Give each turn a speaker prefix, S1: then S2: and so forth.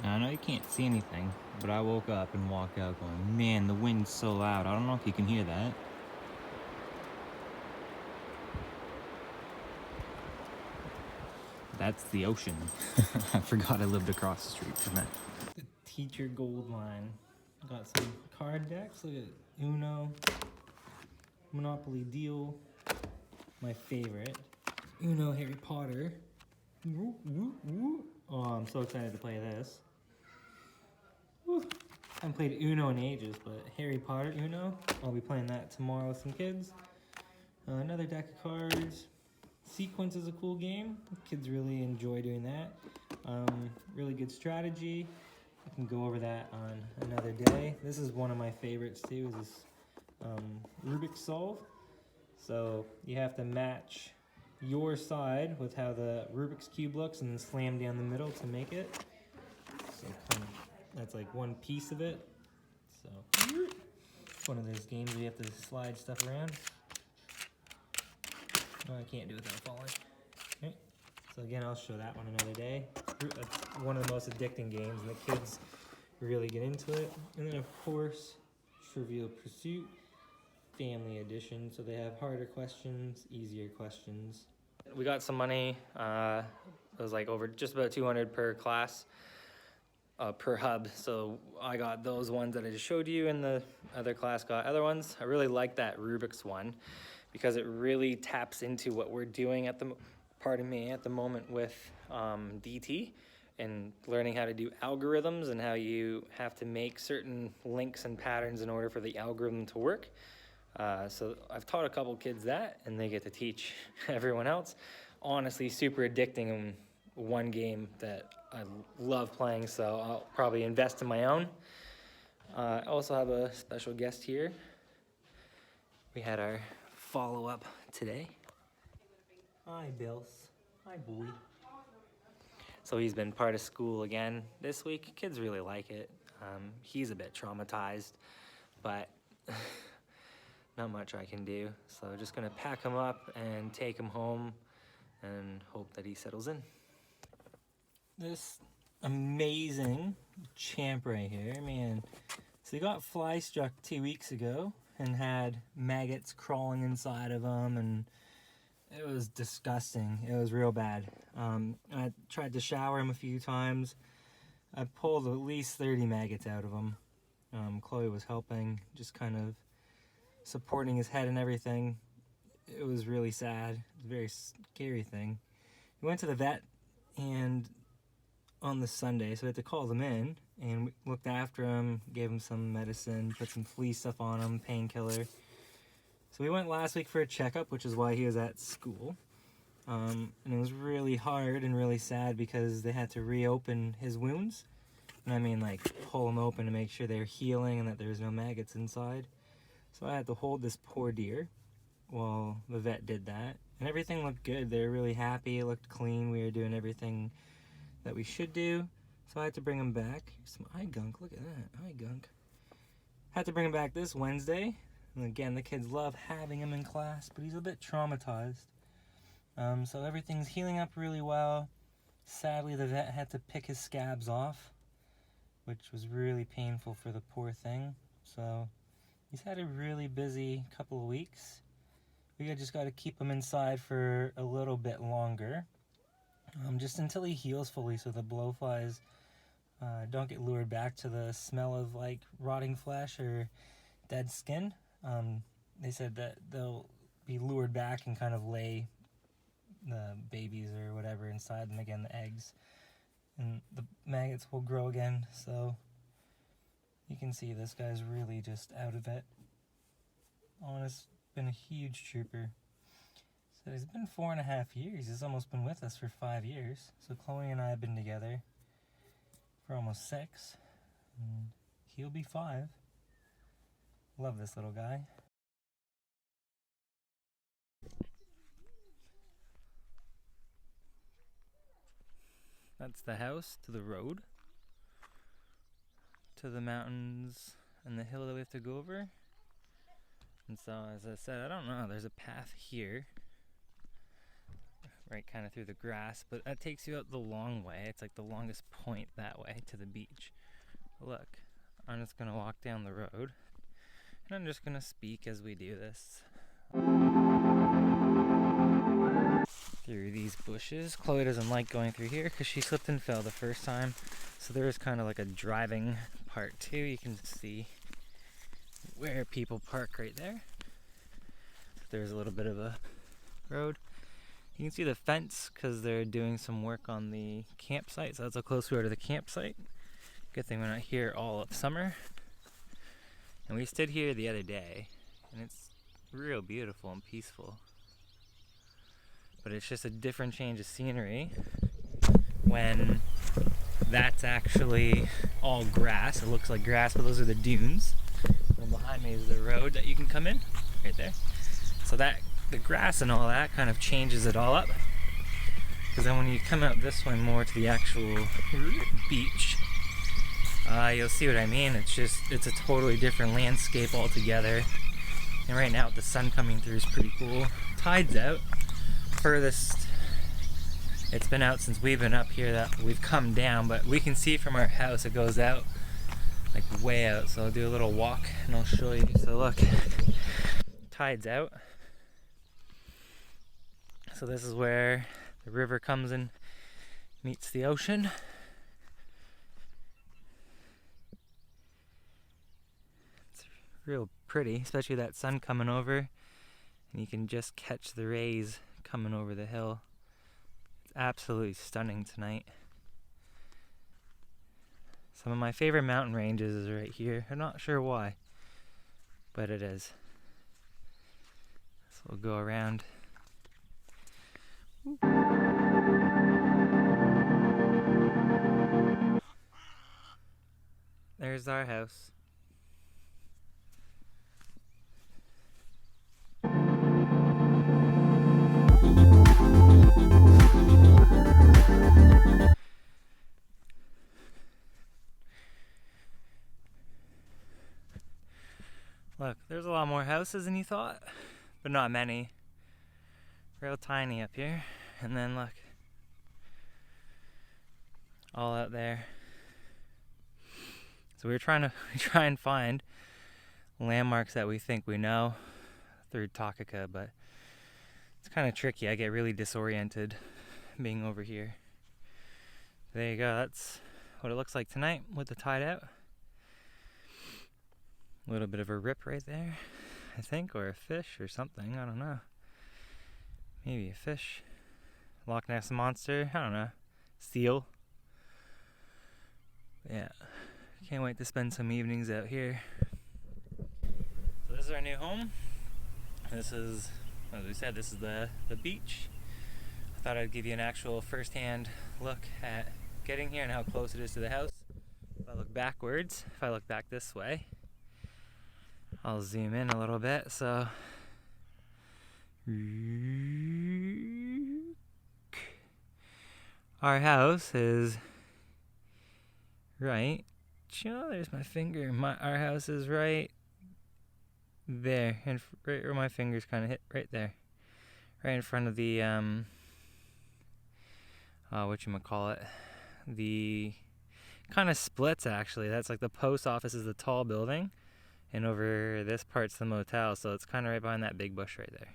S1: Now, I know you can't see anything, but I woke up and walked out going, man, the wind's so loud. I don't know if you can hear that. That's the ocean. I forgot I lived across the street from that. The teacher gold line. Got some card decks. Look at Uno, Monopoly Deal, my favorite, Uno Harry Potter. Oh, I'm so excited to play this. Woo. I haven't played Uno in ages, but Harry Potter Uno, I'll be playing that tomorrow with some kids. Another deck of cards. Sequence is a cool game. Kids really enjoy doing that. Really good strategy. I can go over that on another day. This is one of my favorites too, is this Rubik's Solve. So you have to match your side with how the Rubik's Cube looks and then slam down the middle to make it. So kind of, that's like one piece of it. So it's one of those games where you have to slide stuff around. No, I can't do it without falling. Okay. So again, I'll show that one another day. That's one of the most addicting games, and the kids really get into it. And then of course, Trivial Pursuit, Family Edition. So they have harder questions, easier questions. We got some money. It was like over just about 200 per class, per hub. So I got those ones that I just showed you, and the other class got other ones. I really like that Rubik's one, because it really taps into what we're doing at the moment with DT and learning how to do algorithms and how you have to make certain links and patterns in order for the algorithm to work. So I've taught a couple kids that, and they get to teach everyone else. Honestly, super addicting and one game that I love playing, so I'll probably invest in my own. I also have a special guest here. We had our follow-up today. Hi, Bilson. Hi, boy. So he's been part of school again this week. Kids really like it. He's a bit traumatized, but not much I can do. So just gonna pack him up and take him home and hope that he settles in. This amazing champ right here, man. So he got fly struck 2 weeks ago and had maggots crawling inside of him, and it was disgusting. It was real bad. I tried to shower him a few times. I pulled at least 30 maggots out of him. Chloe was helping, just kind of supporting his head and everything. It was really sad. It was a very scary thing. We went to the vet and on the Sunday, so we had to call them in, and we looked after him, gave him some medicine, put some flea stuff on him, painkiller. So we went last week for a checkup, which is why he was at school. And it was really hard and really sad because they had to reopen his wounds. And I mean, like, pull them open to make sure they're healing and that there's no maggots inside. So I had to hold this poor deer while the vet did that. And everything looked good. They were really happy. It looked clean. We were doing everything that we should do. So I had to bring him back. Some eye gunk. Look at that. Eye gunk. Had to bring him back this Wednesday. And again, the kids love having him in class, but he's a bit traumatized. So everything's healing up really well. Sadly, the vet had to pick his scabs off, which was really painful for the poor thing. So he's had a really busy couple of weeks. We just got to keep him inside for a little bit longer, just until he heals fully, so the blowflies don't get lured back to the smell of like rotting flesh or dead skin. They said that they'll be lured back and kind of lay the babies or whatever inside them again, the eggs, and the maggots will grow again. So you can see this guy's really just out of it. Honest, been a huge trooper. So he's been 4.5 years. He's almost been with us for 5 years. So Chloe and I have been together for almost 6. And he'll be 5. Love this little guy. That's the house to the road, to the mountains and the hill that we have to go over. And so, as I said, I don't know, there's a path here.
S2: right kind of through the grass, but that takes you out the long way. It's like the longest point that way to the beach. Look, I'm just gonna walk down the road and I'm just gonna speak as we do this. Through these bushes. Chloe doesn't like going through here because she slipped and fell the first time. So there is kind of like a driving part too. You can see where people park right there. There's a little bit of a road. You can see the fence because they're doing some work on the campsite. So that's how close we are to the campsite. Good thing we're not here all of summer. And we stood here the other day and it's real beautiful and peaceful. But it's just a different change of scenery when that's actually all grass. It looks like grass, but those are the dunes. And behind me is the road that you can come in, right there. So that the grass and all that kind of changes it all up. Because then when you come out this way more to the actual beach, you'll see what I mean. It's a totally different landscape altogether. And right now with the sun coming through is pretty cool. Tide's out. Furthest it's been out since we've been up here that we've come down, but we can see from our house it goes out like way out. So I'll do a little walk and I'll show you. So look, tide's out. So this is where the river comes and meets the ocean. It's real pretty, especially that sun coming over and you can just catch the rays coming over the hill. It's absolutely stunning tonight. Some of my favorite mountain ranges is right here. I'm not sure why, but it is. So we'll go around. There's our house. Look, there's a lot more houses than you thought, but not many. Real tiny up here. And then look, all out there. So we try and find landmarks that we think we know through Takaka, but it's kind of tricky. I get really disoriented being over here. There you go. That's what it looks like tonight with the tide out. A little bit of a rip right there, I think, or a fish or something. I don't know. Maybe a fish. Loch Ness Monster. I don't know. Seal. Yeah. Can't wait to spend some evenings out here. So this is our new home. This is, as we said, this is the beach. I thought I'd give you an actual first-hand look at getting here and how close it is to the house. If I look backwards, if I look back this way, I'll zoom in a little bit. So our house is right. Oh, there's my finger. Our house is right there, and right where my fingers kind of hit, right there, right in front of the whatchamacallit, the kind of splits actually. That's like the post office is the tall building, and over this part's the motel, so it's kind of right behind that big bush right there.